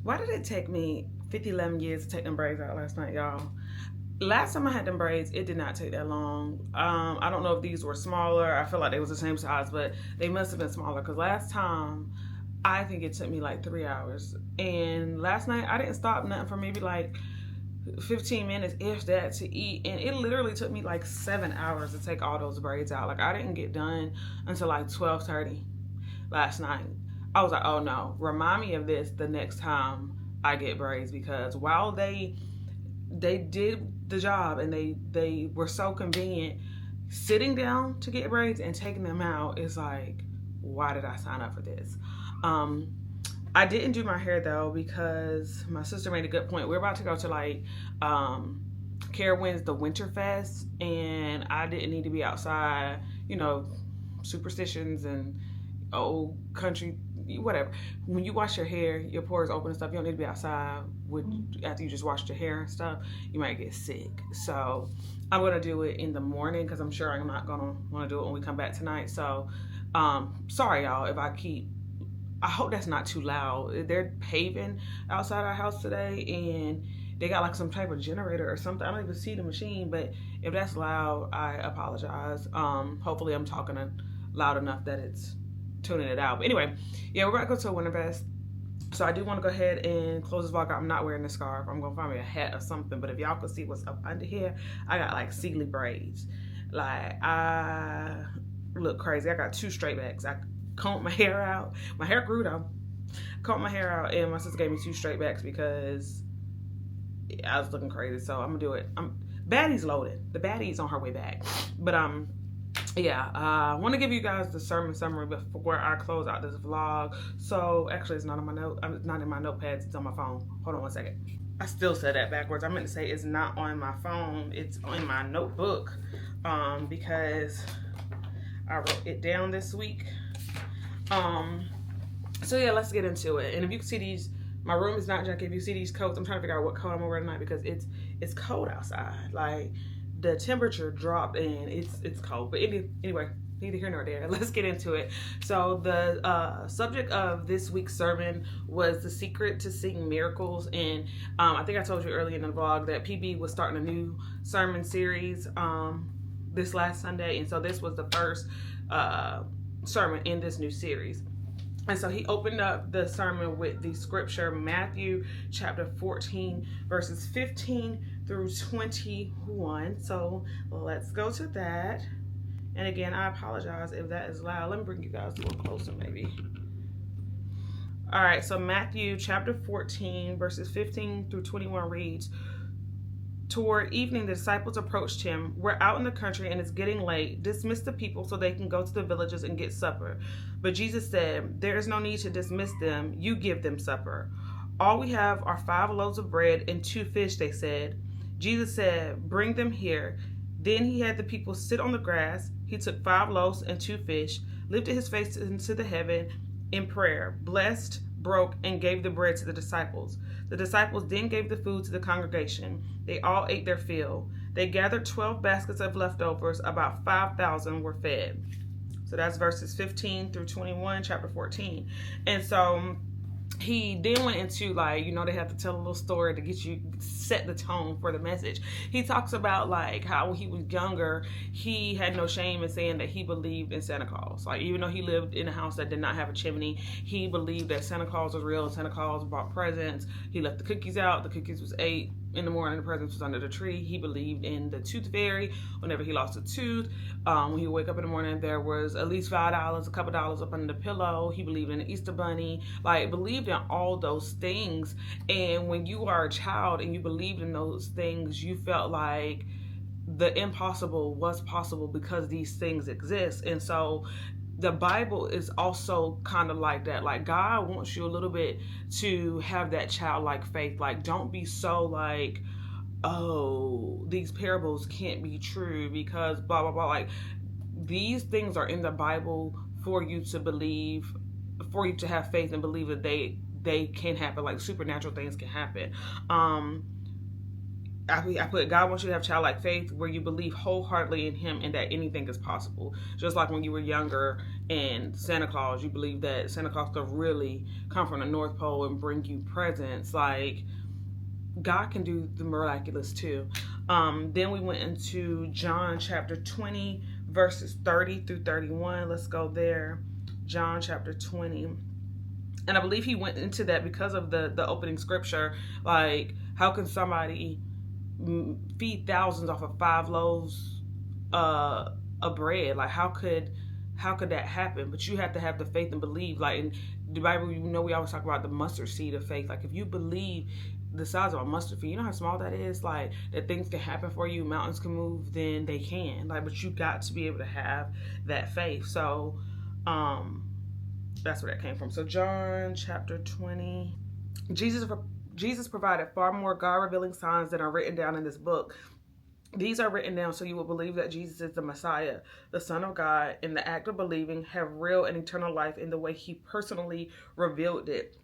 [SPEAKER 1] Why did it take me 11 years to take them braids out last night, y'all? Last time I had them braids, it did not take that long. I don't know if these were smaller. I feel like they was the same size, but they must have been smaller, because last time I think it took me like 3 hours. And last night I didn't stop nothing for maybe like 15 minutes, if that, to eat. And it literally took me like 7 hours to take all those braids out. Like, I didn't get done until like 12:30 last night. I was like, oh no, remind me of this the next time I get braids, because while they did the job and they were so convenient, sitting down to get braids and taking them out is like, why did I sign up for this? I didn't do my hair though, because my sister made a good point. We're about to go to like Carowinds, the Winter Fest, and I didn't need to be outside, you know, superstitions and old country, whatever. When you wash your hair, your pores open and stuff. You don't need to be outside after you just washed your hair and stuff. You might get sick. So I'm gonna do it in the morning, because I'm sure I'm not gonna want to do it when we come back tonight. So sorry y'all if I hope that's not too loud. They're paving outside our house today, and they got like some type of generator or something. I don't even see the machine, but if that's loud, I apologize. Hopefully I'm talking loud enough that it's tuning it out. But anyway, yeah, we're about to go to a Winter Fest. So I do want to go ahead and close this vlog out. I'm not wearing this scarf. I'm gonna find me a hat or something. But if y'all could see what's up under here, I got like Sealy braids. Like, I look crazy. I got 2 straight backs. I combed my hair out. My hair grew though. Combed my hair out, and my sister gave me 2 straight backs because I was looking crazy. So I'm gonna do it. Baddie's loaded. The baddie's on her way back. But yeah, I want to give you guys the sermon summary before I close out this vlog. So actually, it's not on my note. It's not in my notepads. It's on my phone. Hold on one second. I still said that backwards. I meant to say it's not on my phone. It's in my notebook, because I wrote it down this week. So yeah, let's get into it. And if you can see these, my room is not junky. If you see these coats, I'm trying to figure out what coat I'm gonna wear tonight, because it's cold outside. Like, the temperature dropped and it's cold. But anyway, neither here nor there. Let's get into it. So the subject of this week's sermon was the secret to seeing miracles. And I think I told you earlier in the vlog that PB was starting a new sermon series this last Sunday. And so this was the first sermon in this new series. And so he opened up the sermon with the scripture, Matthew chapter 14, verses 15 through 21. So let's go to that. And again, I apologize if that is loud. Let me bring you guys a little closer maybe. All right, so Matthew chapter 14, verses 15 through 21 reads, "Toward evening, the disciples approached him. We're out in the country and it's getting late. Dismiss the people so they can go to the villages and get supper." But Jesus said, "There is no need to dismiss them. You give them supper." "All we have are 5 loaves of bread and 2 fish," they said. Jesus said, "Bring them here." Then he had the people sit on the grass. He took 5 loaves and 2 fish, lifted his face into the heaven in prayer, blessed, broke, and gave the bread to the disciples. The disciples then gave the food to the congregation. They all ate their fill. They gathered 12 baskets of leftovers. About 5,000 were fed. So that's verses 15 through 21, chapter 14. And so he then went into, like, you know, they have to tell a little story to get you set the tone for the message. He talks about like how when he was younger, he had no shame in saying that he believed in Santa Claus. Like, even though he lived in a house that did not have a chimney, he believed that Santa Claus was real. Santa Claus brought presents. He left the cookies out. The cookies was ate in the morning. The presents was under the tree. He believed in the tooth fairy. Whenever he lost a tooth, when he would wake up in the morning, there was at least $5, a couple dollars up under the pillow. He believed in the Easter bunny, like believed in all those things. And when you are a child and you believed in those things, you felt like the impossible was possible because these things exist. And so the Bible is also kind of like that. Like, God wants you a little bit to have that childlike faith. Like, don't be so like, oh, these parables can't be true because blah, blah, blah. Like, these things are in the Bible for you to believe, for you to have faith and believe that they can happen. Like, supernatural things can happen. I put, God wants you to have childlike faith where you believe wholeheartedly in him and that anything is possible. Just like when you were younger and Santa Claus, you believe that Santa Claus could really come from the North Pole and bring you presents. Like, God can do the miraculous too. Then we went into John chapter 20, verses 30 through 31. Let's go there. John chapter 20. And I believe he went into that because of the opening scripture. Like, how can somebody feed thousands off of 5 loaves of bread? Like, how could that happen? But you have to have the faith and believe. Like, in the Bible, you know, we always talk about the mustard seed of faith. Like, if you believe the size of a mustard seed, you know how small that is, like, that things can happen for you, mountains can move, then they can. Like, but you got to be able to have that faith. So that's where that came from. So John chapter 20. Jesus provided far more God-revealing signs than are written down in this book. These are written down so you will believe that Jesus is the Messiah, the Son of God, in the act of believing, have real and eternal life in the way he personally revealed it.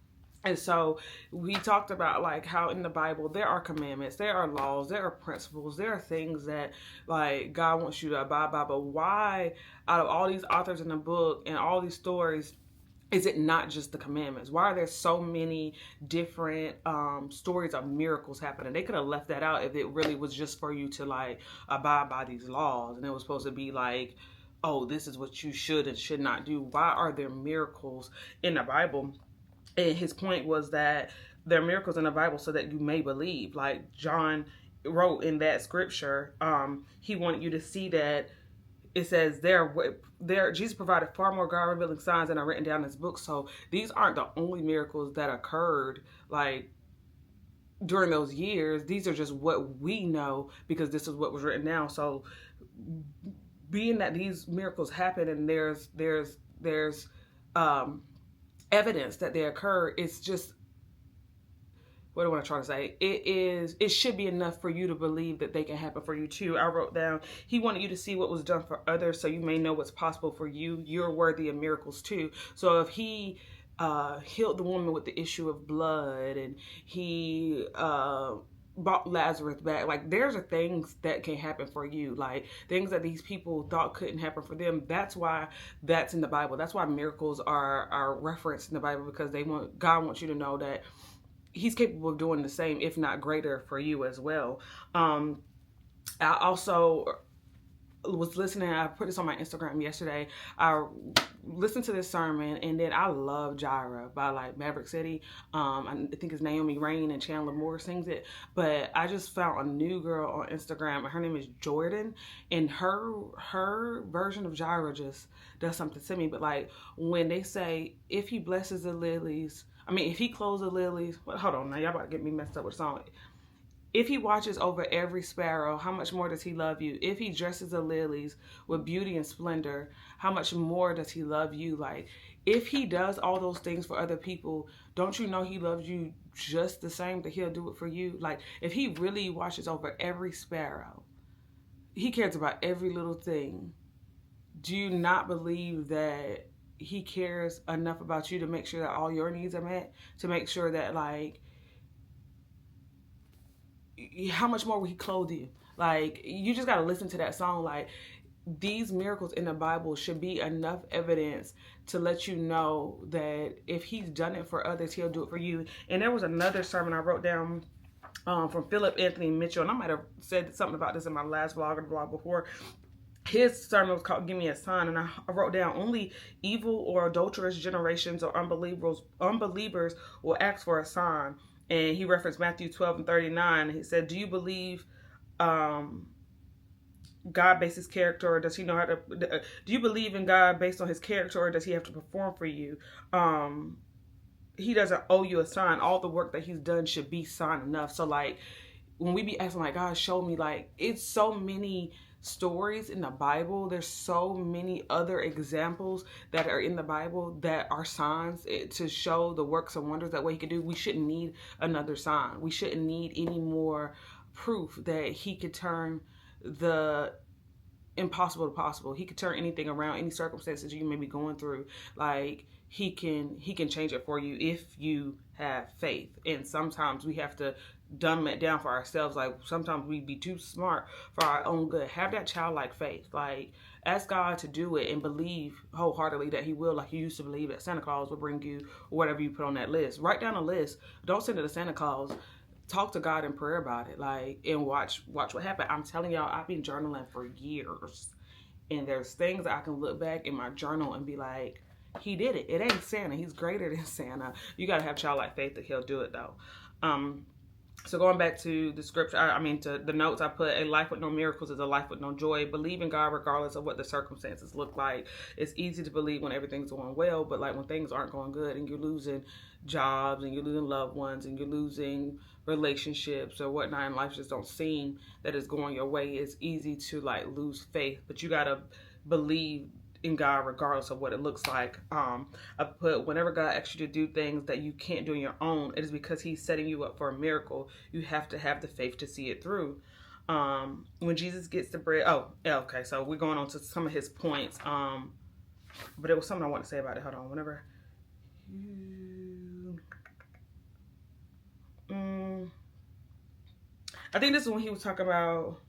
[SPEAKER 1] And so we talked about like how in the Bible there are commandments, there are laws, there are principles, there are things that like God wants you to abide by. But why, out of all these authors in the book and all these stories, is it not just the commandments? Why are there so many different stories of miracles happening? They could have left that out if it really was just for you to like abide by these laws. And it was supposed to be like, oh, this is what you should and should not do. Why are there miracles in the Bible? And his point was that there are miracles in the Bible so that you may believe. Like John wrote in that scripture, he wanted you to see that it says Jesus provided far more God-revealing signs than are written down in this book. So these aren't the only miracles that occurred like during those years. These are just what we know because this is what was written down. So being that these miracles happen and there's evidence that they occur, it's just, what do I want to try to say? It should be enough for you to believe that they can happen for you too. I wrote down, he wanted you to see what was done for others so you may know what's possible for you. You're worthy of miracles too. So if he healed the woman with the issue of blood and he brought Lazarus back. Like, there's a things that can happen for you, like things that these people thought couldn't happen for them. That's why that's in the Bible. That's why miracles are referenced in the Bible, because God wants you to know that he's capable of doing the same, if not greater, for you as well. I also was listening, I put this on my Instagram yesterday. I listened to this sermon, and then I love Jireh by like Maverick City. I think it's Naomi Rain and Chandler Moore sings it. But I just found a new girl on Instagram, and her name is Jordan, and her version of Jireh just does something to me. But like when they say, if he blesses the lilies, if he clothes the lilies, well, hold on now, y'all about to get me messed up with the song. If he watches over every sparrow, how much more does he love you? If he dresses the lilies with beauty and splendor, how much more does he love you? Like, if he does all those things for other people, don't you know he loves you just the same, that he'll do it for you? Like, if he really watches over every sparrow, he cares about every little thing. Do you not believe that he cares enough about you to make sure that all your needs are met? To make sure that, like, how much more will he clothe you? Like, you just got to listen to that song. Like, these miracles in the Bible should be enough evidence to let you know that if he's done it for others, he'll do it for you. And there was another sermon I wrote down from Philip Anthony Mitchell, and I might have said something about this in my last vlog or the vlog before. His sermon was called "Give Me a Sign," and I wrote down, only evil or adulterous generations or unbelievers will ask for a sign. And he referenced Matthew 12:39. He said, do you believe God based his character, or does he know how to, do you believe in God based on his character, or does he have to perform for you? He doesn't owe you a sign. All the work that he's done should be sign enough. So like, when we be asking like, God, show me, like, it's so many stories in the Bible. There's so many other examples that are in the Bible that are signs to show the works and wonders that what he could do. We shouldn't need another sign. We shouldn't need any more proof that he could turn the impossible to possible. He could turn anything around, any circumstances you may be going through. Like, he can change it for you if you have faith. And sometimes we have to dumb it down for ourselves. Like, sometimes we be too smart for our own good. Have that childlike faith. Like, ask God to do it and believe wholeheartedly that he will, like you used to believe that Santa Claus will bring you whatever you put on that list. Write down a list. Don't send it to Santa Claus. Talk to God in prayer about it, like, and watch what happened. I'm telling y'all, I've been journaling for years, and there's things that I can look back in my journal and be like, he did it. It ain't Santa. He's greater than Santa. You got to have childlike faith that he'll do it, though. So going back to the scripture, to the notes I put, a life with no miracles is a life with no joy. Believe in God regardless of what the circumstances look like. It's easy to believe when everything's going well, but like when things aren't going good and you're losing jobs and you're losing loved ones and you're losing relationships or whatnot, and life just don't seem that it's going your way, it's easy to like lose faith. But you got to believe in God regardless of what it looks like. I put, whenever God asks you to do things that you can't do on your own, it is because he's setting you up for a miracle. You have to have the faith to see it through. When Jesus gets the bread, okay, so we're going on to some of his points, but it was something I want to say about it. Hold on. Whenever I think this is when he was talking about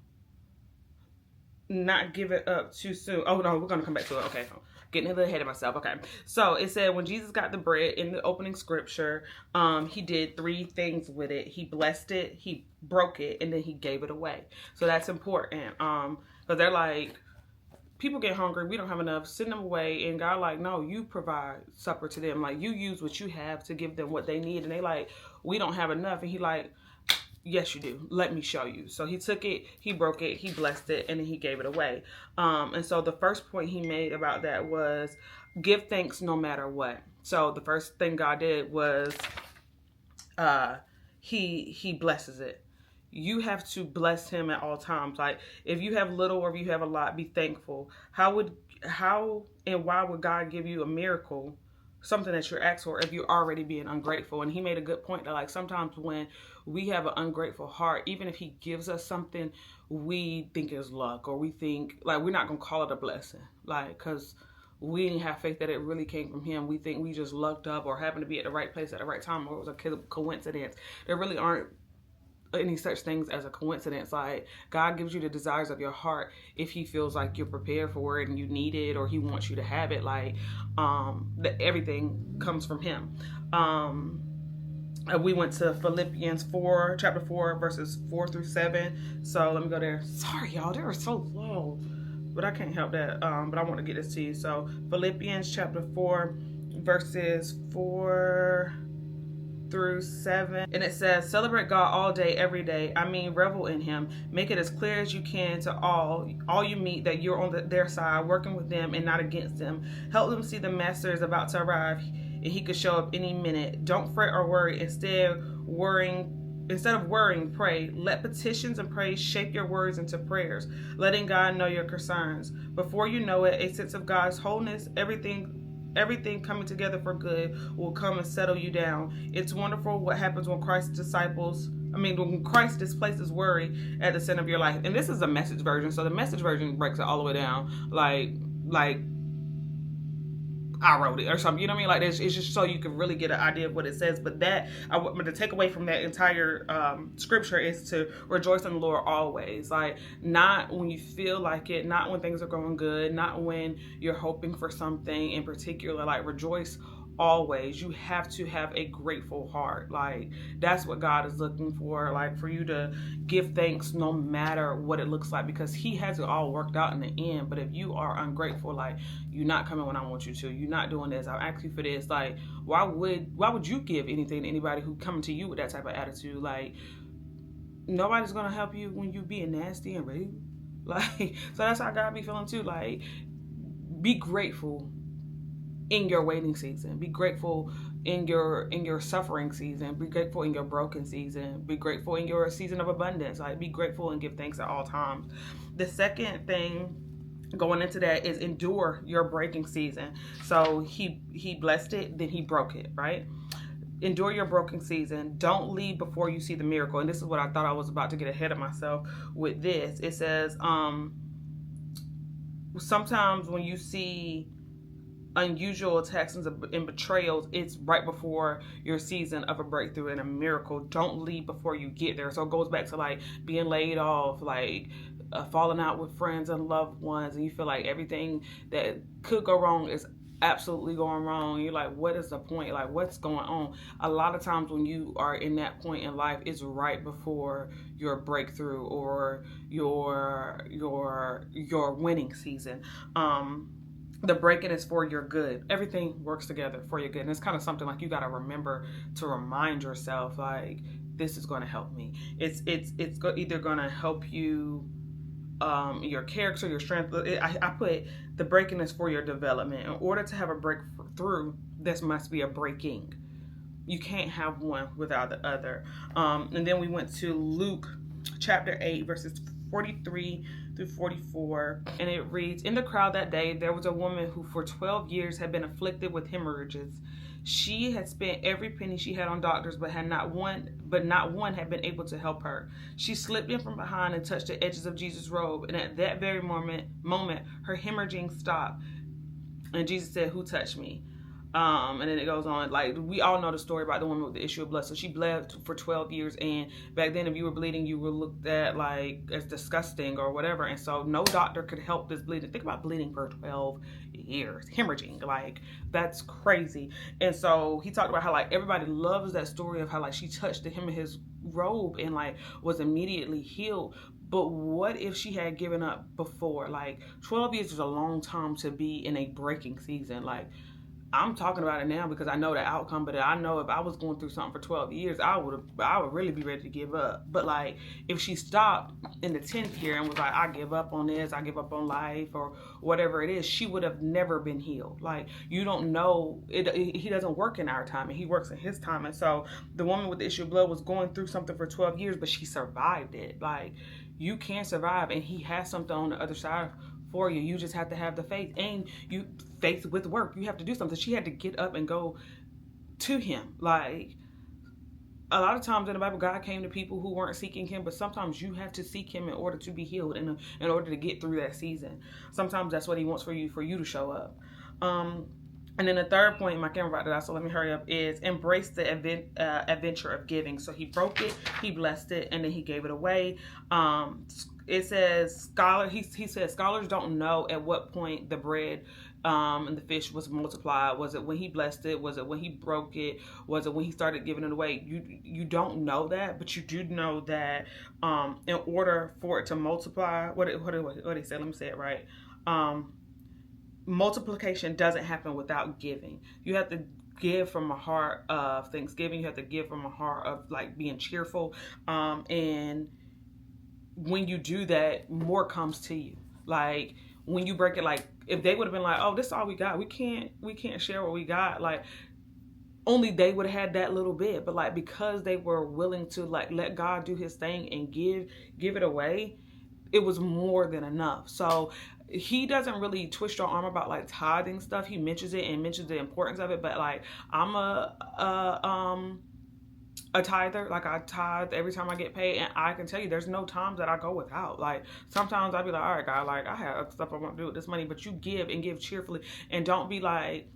[SPEAKER 1] not give it up too soon. Oh no, we're gonna come back to it. Okay, getting a little ahead of myself. Okay, so it said when Jesus got the bread in the opening scripture, he did 3 things with it. He blessed it, he broke it, and then he gave it away. So that's important. Because they're like, people get hungry, we don't have enough, send them away. And God like, no, you provide supper to them. Like, you use what you have to give them what they need. And they like, we don't have enough. And he like, yes, you do. Let me show you. So he took it, he broke it, he blessed it, and then he gave it away. And so the first point he made about that was give thanks no matter what. So the first thing God did was he blesses it. You have to bless him at all times. Like, if you have little or if you have a lot, be thankful. How and why would God give you a miracle, something that you're asked for, if you're already being ungrateful? And he made a good point that like sometimes when we have an ungrateful heart, even if he gives us something, we think it's luck, or we think like we're not gonna call it a blessing, like, because we didn't have faith that it really came from him. We think we just lucked up or happened to be at the right place at the right time, or it was a coincidence. There really aren't any such things as a coincidence. Like, God gives you the desires of your heart if he feels like you're prepared for it and you need it, or he wants you to have it. Like, everything comes from him. We went to Philippians 4, chapter 4, verses 4 through 7. So let me go there. Sorry, y'all, they were so low, but I can't help that. But I want to get this to you. So Philippians chapter 4, verses 4 through 7, and it says, celebrate God all day, every day. I mean, revel in him. Make it as clear as you can to all you meet that you're on their side, working with them and not against them. Help them see the master is about to arrive and he could show up any minute. Don't fret or worry. Instead of worrying, pray. Let petitions and praise shape your words into prayers, letting God know your concerns. Before you know it, a sense of God's wholeness, everything coming together for good will come and settle you down. It's wonderful what happens when Christ displaces worry at the center of your life. And this is a Message version, so the Message version breaks it all the way down. Like I wrote it or something, you know what I mean? Like, it's just so you can really get an idea of what it says. But the takeaway from that entire scripture is to rejoice in the Lord always. Like, not when you feel like it, not when things are going good, not when you're hoping for something in particular. Like, rejoice always. You have to have a grateful heart. Like, that's what God is looking for. Like, for you to give thanks no matter what it looks like, because he has it all worked out in the end. But if you are ungrateful, like, you're not coming when I want you to, you're not doing this, I'll ask you for this, like, why would you give anything to anybody who coming to you with that type of attitude? Like, nobody's gonna help you when you being nasty and rude. Like, so that's how God be feeling too. Like, be grateful in your waiting season. Be grateful in your suffering season. Be grateful in your broken season. Be grateful in your season of abundance. Like, be grateful and give thanks at all times. The second thing going into that is endure your breaking season. So he blessed it, then he broke it, right? Endure your broken season. Don't leave before you see the miracle. And this is what I thought I was about to get ahead of myself with this. It says, sometimes when you see unusual attacks and betrayals, it's right before your season of a breakthrough and a miracle. Don't leave before you get there. So it goes back to like being laid off, like falling out with friends and loved ones, and you feel like everything that could go wrong is absolutely going wrong. You're like, what is the point? Like, what's going on? A lot of times when you are in that point in life, it's right before your breakthrough or your winning season. The breaking is for your good. Everything works together for your good. And it's kind of something like you got to remember to remind yourself, like, this is going to help me. It's either going to help you, your character, your strength. I put the breaking is for your development. In order to have a breakthrough, this must be a breaking. You can't have one without the other. And then we went to Luke chapter 8, verses 43 through 44, and it reads, in the crowd that day there was a woman who for 12 years had been afflicted with hemorrhages. She had spent every penny she had on doctors, but not one had been able to help her. She slipped in from behind and touched the edges of Jesus' robe, and at that very moment her hemorrhaging stopped. And Jesus said, who touched me? And then it goes on, like, we all know the story about the woman with the issue of blood. So she bled for 12 years, and back then if you were bleeding, you were looked at like as disgusting or whatever, and so no doctor could help this bleeding. Think about bleeding for 12 years, hemorrhaging, like, that's crazy. And so he talked about how, like, everybody loves that story of how, like, she touched the hem of his robe and, like, was immediately healed. But what if she had given up before? Like, 12 years is a long time to be in a breaking season. Like, I'm talking about it now because I know the outcome, but I know if I was going through something for 12 years, I would really be ready to give up. But, like, if she stopped in the 10th year and was like, I give up on this, I give up on life, or whatever it is, she would have never been healed. Like, you don't know, he doesn't work in our time, and he works in his time. And so the woman with the issue of blood was going through something for 12 years, but she survived it. Like, you can survive, and he has something on the other side for you. You just have to have the faith, and faith with work. You have to do something. She had to get up and go to him. Like, a lot of times in the Bible, God came to people who weren't seeking him, but sometimes you have to seek him in order to be healed, in order to get through that season. Sometimes that's what he wants for you to show up. And then the third point, my camera about to die, so let me hurry up, is embrace the adventure of giving. So he broke it, he blessed it, and then he gave it away. It says he says scholars don't know at what point the bread and the fish was multiplied. Was it when he blessed it? Was it when he broke it? Was it when he started giving it away? You don't know that, but you do know that in order for it to multiply, what he said, let me say it right. Multiplication doesn't happen without giving. You have to give from a heart of thanksgiving. You have to give from a heart of like being cheerful. And when you do that, more comes to you. Like when you break it, like if they would have been like, oh, this is all we got. We can't share what we got. Like only they would have had that little bit. But like because they were willing to like let God do his thing and give it away, it was more than enough. So he doesn't really twist your arm about like tithing stuff. He mentions it and mentions the importance of it, but like I'm a tither. Like I tithe every time I get paid, and I can tell you there's no times that I go without. Like sometimes I'll be like, all right, God, like I have stuff I want to do with this money, but you give and give cheerfully, and don't be like,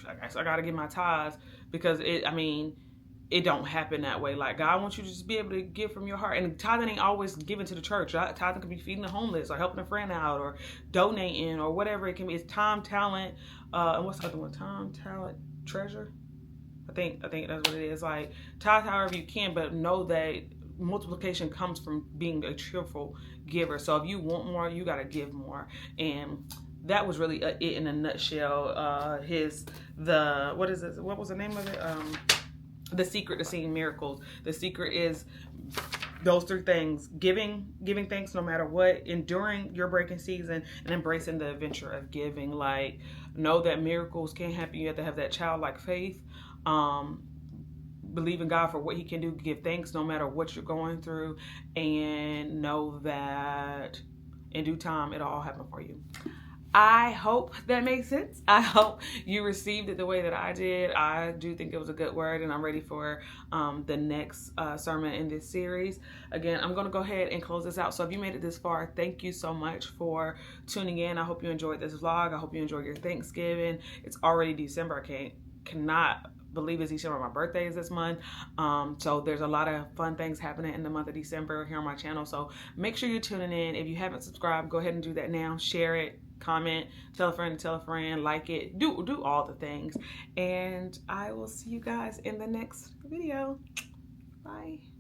[SPEAKER 1] I guess I gotta give my tithes, because it don't happen that way. Like God wants you to just be able to give from your heart. And tithing ain't always given to the church. Tithing could be feeding the homeless or helping a friend out or donating or whatever it can be. It's time, talent, and what's the other one? Time, talent, treasure. I think that's what it is. Like tithe however you can, but know that multiplication comes from being a cheerful giver. So if you want more, you gotta give more. And that was really it in a nutshell. What was the name of it? The secret to seeing miracles. The secret is those three things: giving thanks no matter what, enduring your breaking season, and embracing the adventure of giving. Like know that miracles can happen. You have to have that childlike faith. Believe in God for what he can do. Give thanks no matter what you're going through, and know that in due time it'll all happen for you. I hope that makes sense. I hope you received it the way that I did. I do think it was a good word, and I'm ready for the next sermon in this series. Again, I'm going to go ahead and close this out. So if you made it this far, thank you so much for tuning in. I hope you enjoyed this vlog. I hope you enjoyed your Thanksgiving. It's already December. I cannot believe it's December. My birthday is this month. So there's a lot of fun things happening in the month of December here on my channel. So make sure you're tuning in. If you haven't subscribed, go ahead and do that now. Share it. Comment, tell a friend, like it, do all the things. And I will see you guys in the next video. Bye.